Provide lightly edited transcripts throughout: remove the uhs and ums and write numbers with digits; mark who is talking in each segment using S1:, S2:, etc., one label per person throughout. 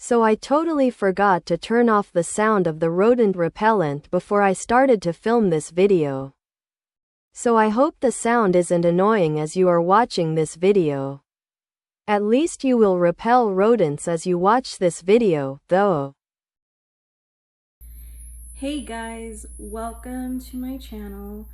S1: So I totally forgot to turn off the sound of the rodent repellent before I started to film this video. So I hope the sound isn't annoying as you are watching this video. At least you will repel rodents as you watch this video, though.
S2: Hey guys, welcome to my channel.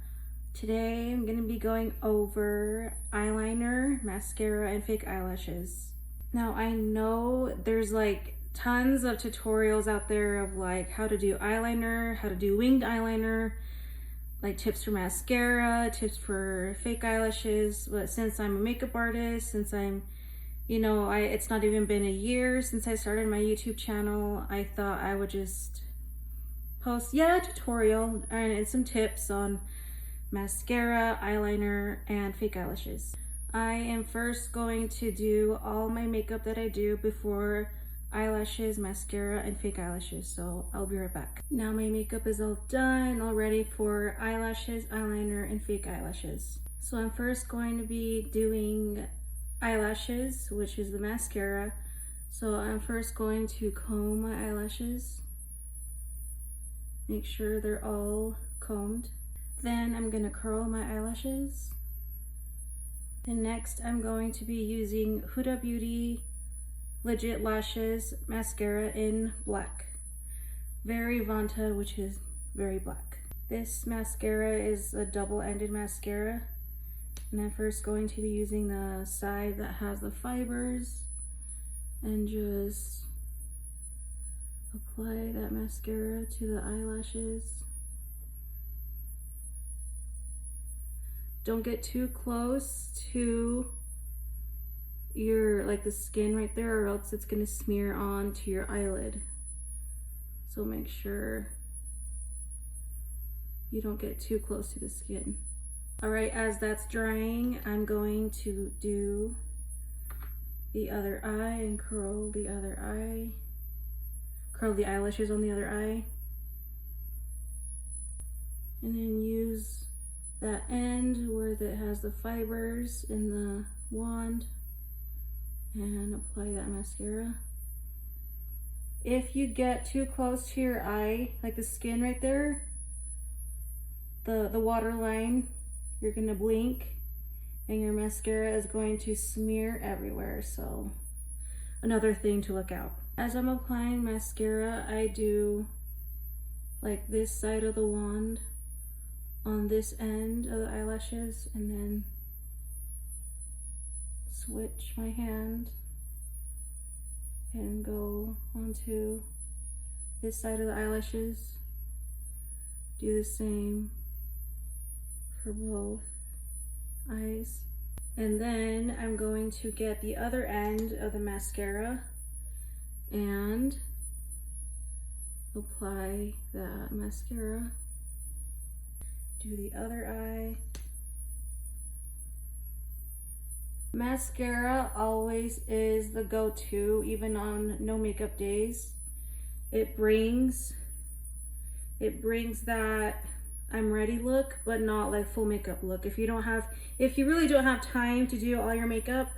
S2: Today I'm going to be going over eyeliner, mascara, and fake eyelashes. Now I know there's like tons of tutorials out there of like how to do eyeliner, how to do winged eyeliner, like tips for mascara, tips for fake eyelashes. But since I'm a makeup artist, since I'm, it's not even been a year since I started my YouTube channel, I thought I would just post, a tutorial and some tips on mascara, eyeliner, and fake eyelashes. I am first going to do all my makeup that I do before eyelashes, mascara, and fake eyelashes, so I'll be right back. Now my makeup is all done, all ready for eyelashes, eyeliner, and fake eyelashes. So I'm first going to be doing eyelashes, which is the mascara. So I'm first going to comb my eyelashes. Make sure they're all combed. Then I'm gonna curl my eyelashes. And next I'm going to be using Huda Beauty Legit Lashes mascara in black. Very Vanta, which is very black. This mascara is a double-ended mascara. And I'm first going to be using the side that has the fibers and just apply that mascara to the eyelashes. Don't get too close to the skin right there, or else it's gonna smear onto your eyelid. So make sure you don't get too close to the skin. All right, as that's drying, I'm going to do the other eye and curl the other eye. Curl the eyelashes on the other eye, and then use that end where it has the fibers in the wand and apply that mascara. If you get too close to your eye, like the skin right there, the water line, you're gonna blink and your mascara is going to smear everywhere. So another thing to look out. As I'm applying mascara, I do like this side of the wand on this end of the eyelashes, and then switch my hand and go onto this side of the eyelashes. Do the same for both eyes. And then I'm going to get the other end of the mascara and apply that mascara. Do the other eye. Mascara always is the go-to, even on no makeup days. It brings that I'm ready look, but not like full makeup look. If you really don't have time to do all your makeup,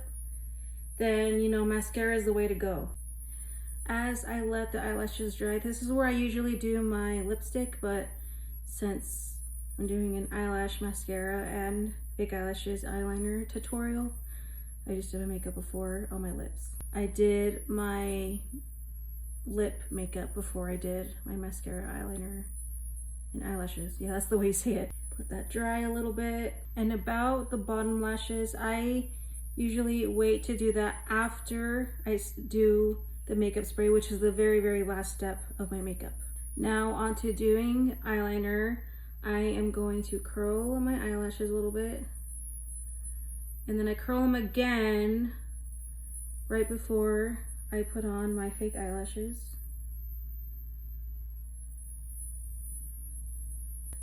S2: then mascara is the way to go. As I let the eyelashes dry, this is where I usually do my lipstick, but since I'm doing an eyelash, mascara, and fake eyelashes eyeliner tutorial, I just did my makeup before on my lips. I did my lip makeup before I did my mascara, eyeliner, and eyelashes. Yeah, that's the way you say it. Let that dry a little bit. And about the bottom lashes, I usually wait to do that after I do the makeup spray, which is the very, very last step of my makeup. Now onto doing eyeliner. I am going to curl my eyelashes a little bit, and then I curl them again right before I put on my fake eyelashes.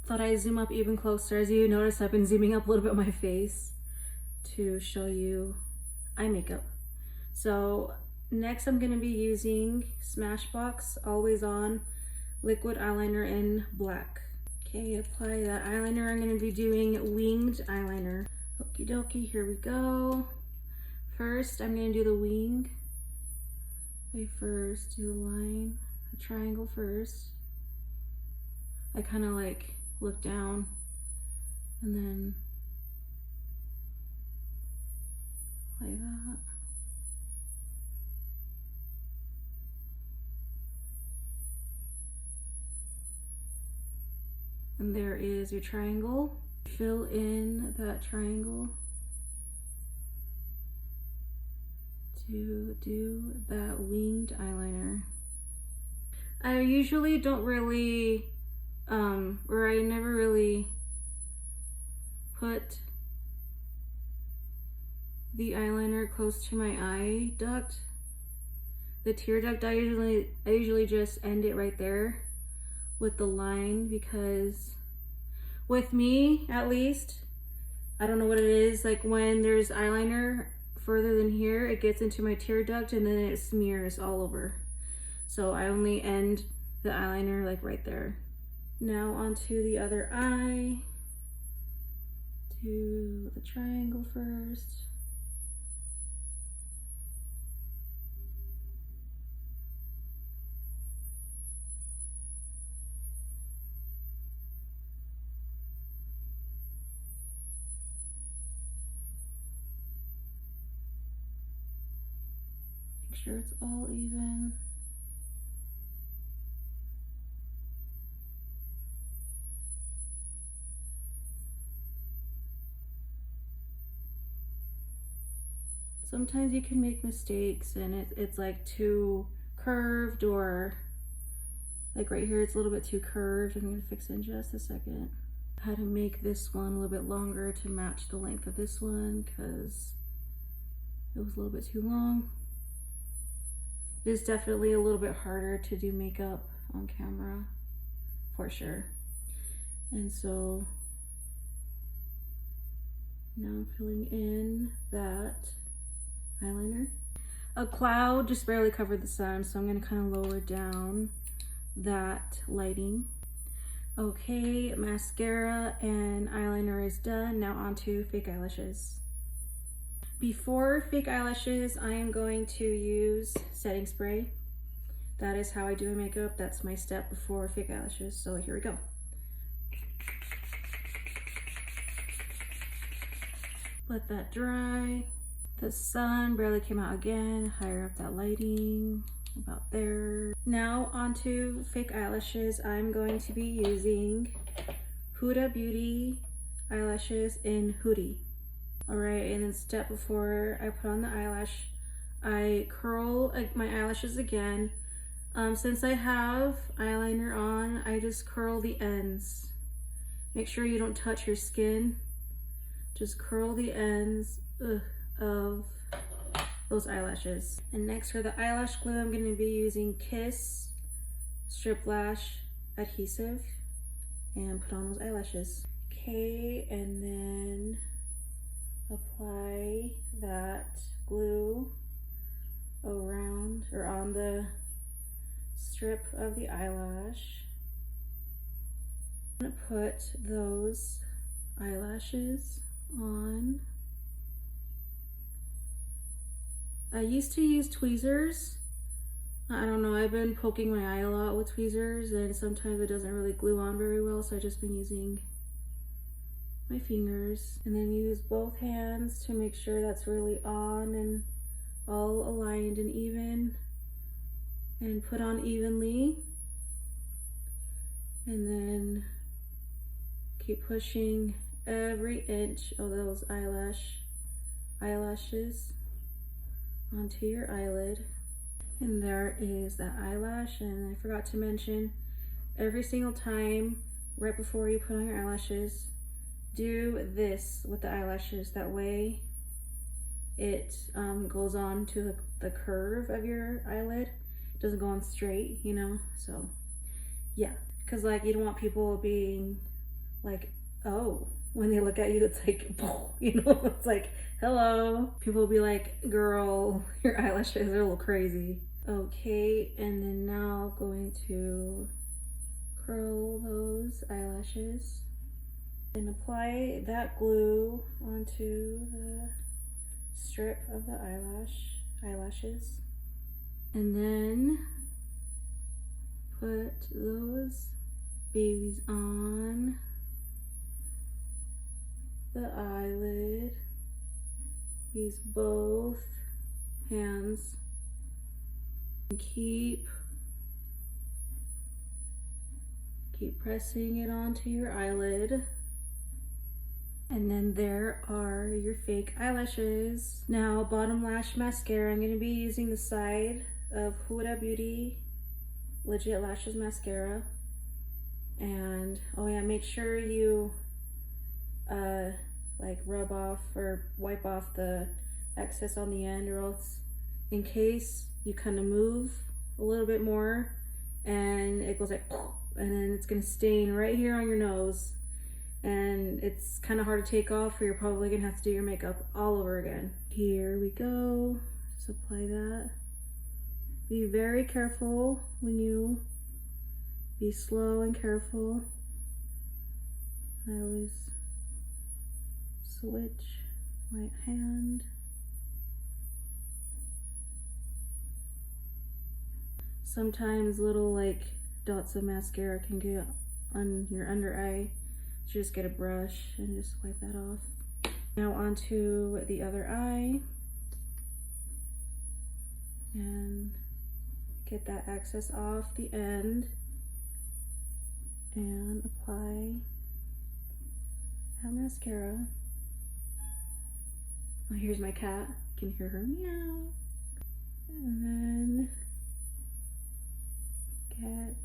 S2: Thought I'd zoom up even closer. As you notice, I've been zooming up a little bit on my face to show you eye makeup. So next I'm going to be using Smashbox Always On liquid eyeliner in black. Okay, apply that eyeliner. I'm going to be doing winged eyeliner. Okie dokie, here we go. First, I'm going to do the wing I first do the line, a triangle first. I kind of like look down and then like that. And there is your triangle. Fill in that triangle to do that winged eyeliner. I usually don't really, or I never really put the eyeliner close to my eye duct. The tear duct, I usually just end it right there with the line, because with me at least, I don't know what it is, like when there's eyeliner further than here, it gets into my tear duct and then it smears all over. So I only end the eyeliner like right there. Now onto the other eye. Do the triangle first. Make sure it's all even. Sometimes you can make mistakes and it's like too curved, or like right here it's a little bit too curved. I'm gonna fix it in just a second. I had to make this one a little bit longer to match the length of this one because it was a little bit too long. It is definitely a little bit harder to do makeup on camera, for sure. And so now I'm filling in that eyeliner. A cloud just barely covered the sun, so I'm going to kind of lower down that lighting. Okay, mascara and eyeliner is done. Now onto fake eyelashes. Before fake eyelashes, I am going to use setting spray. That is how I do my makeup. That's my step before fake eyelashes. So here we go. Let that dry. The sun barely came out again. Higher up that lighting, about there. Now onto fake eyelashes. I'm going to be using Huda Beauty eyelashes in Hoodie. All right, and then step before I put on the eyelash, I curl my eyelashes again. Since I have eyeliner on, I just curl the ends. Make sure you don't touch your skin. Just curl the ends of those eyelashes. And next for the eyelash glue, I'm going to be using Kiss Strip Lash Adhesive and put on those eyelashes. Okay, and then apply that glue around or on the strip of the eyelash. I'm going to put those eyelashes on. I used to use tweezers. I don't know, I've been poking my eye a lot with tweezers and sometimes it doesn't really glue on very well, so I've just been using my fingers. And then use both hands to make sure that's really on and all aligned and even, and put on evenly. And then keep pushing every inch of those eyelashes onto your eyelid. And there is that eyelash. And I forgot to mention, every single time right before you put on your eyelashes, do this with the eyelashes. That way it goes on to the curve of your eyelid. It doesn't go on straight, you know. So yeah, because like you don't want people being like, oh, when they look at you it's like, you know, it's like, hello. People will be like, girl, your eyelashes are a little crazy. Okay, and then now going to curl those eyelashes and apply that glue onto the strip of the eyelashes. And then put those babies on the eyelid. Use both hands and keep pressing it onto your eyelid. And then there are your fake eyelashes. Now, bottom lash mascara, I'm going to be using the side of Huda Beauty Legit Lashes Mascara. And, oh yeah, make sure you like rub off or wipe off the excess on the end, or else in case you kind of move a little bit more and it goes like, and then it's going to stain right here on your nose. And it's kind of hard to take off, or you're probably gonna have to do your makeup all over again. Here we go. Just apply that. Be very careful when you be slow and careful. I always switch my hand. Sometimes little like dots of mascara can get on your under eye. Just get a brush and just wipe that off. Now onto the other eye, and get that excess off the end and apply that mascara. Oh, here's my cat. You can hear her meow. And then get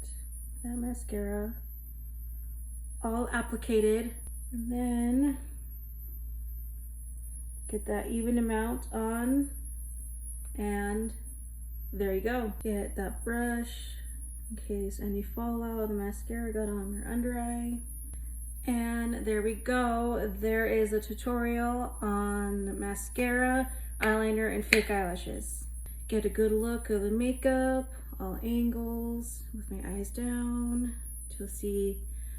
S2: that mascara all applicated, and then get that even amount on, and there you go. Get that brush in case any fallout of the mascara got on your under eye. And there we go. There is a tutorial on mascara, eyeliner, and fake eyelashes. Get a good look of the makeup, all angles, with my eyes down, to see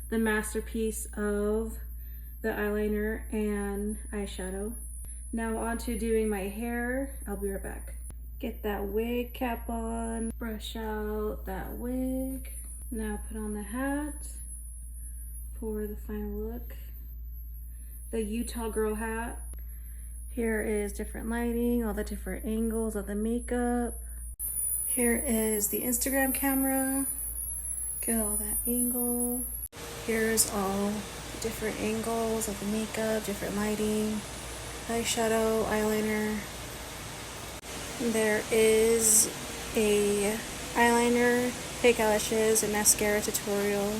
S2: the masterpiece of the eyeliner and eyeshadow. Now on to doing my hair. I'll be right back. Get that wig cap on, brush out that wig. Now put on the hat for the final look. The Utah Girl hat. Here is different lighting, all the different angles of the makeup. Here is the Instagram camera. Get all that angle. Here's all the different angles of the makeup, different lighting, eyeshadow, eyeliner. There is a eyeliner, fake eyelashes, and mascara tutorial.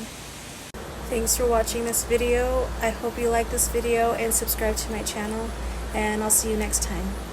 S2: Thanks for watching this video. I hope you like this video and subscribe to my channel, and I'll see you next time.